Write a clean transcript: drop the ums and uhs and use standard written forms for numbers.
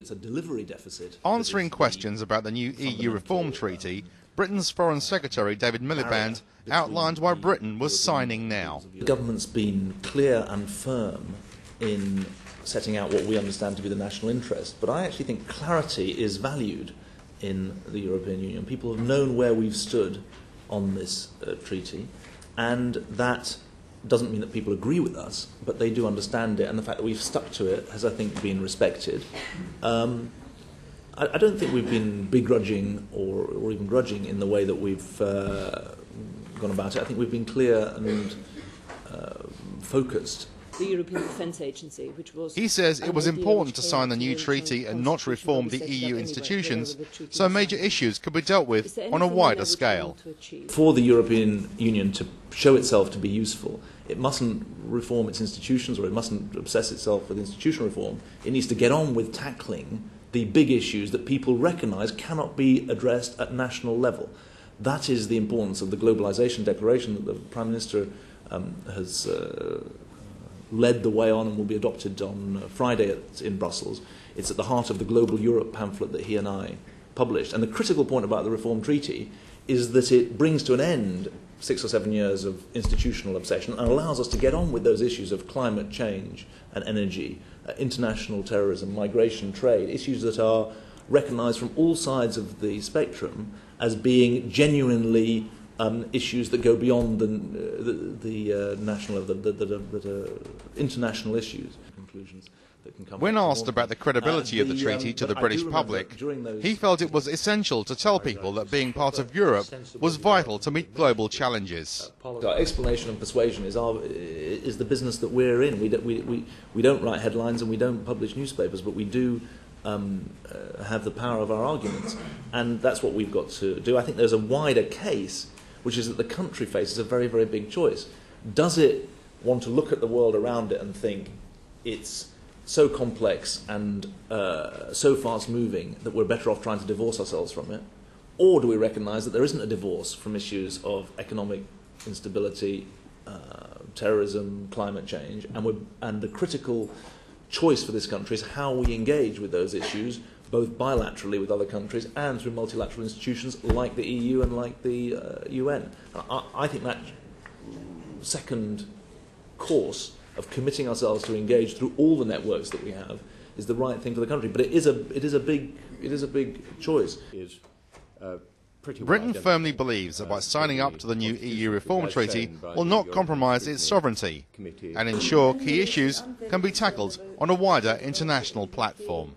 It's a delivery deficit. Answering questions about the new EU reform treaty, Britain's Foreign Secretary David Miliband outlined why Britain was signing now. The government's been clear and firm in setting out what we understand to be the national interest, but I actually think clarity is valued in the European Union. People have known where we've stood on this treaty, and that doesn't mean that people agree with us, but they do understand it, and the fact that we've stuck to it has, I think, been respected. I don't think we've been begrudging or even grudging in the way that we've gone about it. I think we've been clear and focused. The European Defence Agency, which was... He says it was important to sign the new treaty and not reform the EU institutions, so major issues could be dealt with on a wider scale. For the European Union to show itself to be useful, it mustn't reform its institutions, or it mustn't obsess itself with institutional reform. It needs to get on with tackling the big issues that people recognise cannot be addressed at national level. That is the importance of the Globalisation Declaration that the Prime Minister has led the way on and will be adopted on Friday in Brussels. It's at the heart of the Global Europe pamphlet that he and I published. And the critical point about the Reform Treaty is that it brings to an end 6 or 7 years of institutional obsession and allows us to get on with those issues of climate change and energy, international terrorism, migration, trade, issues that are recognised from all sides of the spectrum as being genuinely issues that go beyond the national level, that are international issues. Conclusions that can come. When asked about the credibility of the treaty to the British public, he felt it was essential to tell people that being part of Europe was vital to meet global challenges. Our explanation and persuasion is the business that we're in. We don't write headlines and we don't publish newspapers, but we do have the power of our arguments, and that's what we've got to do. I think there's a wider case, which is that the country faces a very, very big choice. Does it want to look at the world around it and think it's so complex and so fast-moving that we're better off trying to divorce ourselves from it? Or do we recognise that there isn't a divorce from issues of economic instability, terrorism, climate change, and the critical choice for this country is how we engage with those issues, both bilaterally with other countries and through multilateral institutions like the EU and like the UN. I think that second course of committing ourselves to engage through all the networks that we have is the right thing for the country. But it is a big choice. Britain firmly believes that by signing up to the new EU reform treaty will not compromise its sovereignty and ensure key issues can be tackled on a wider international platform.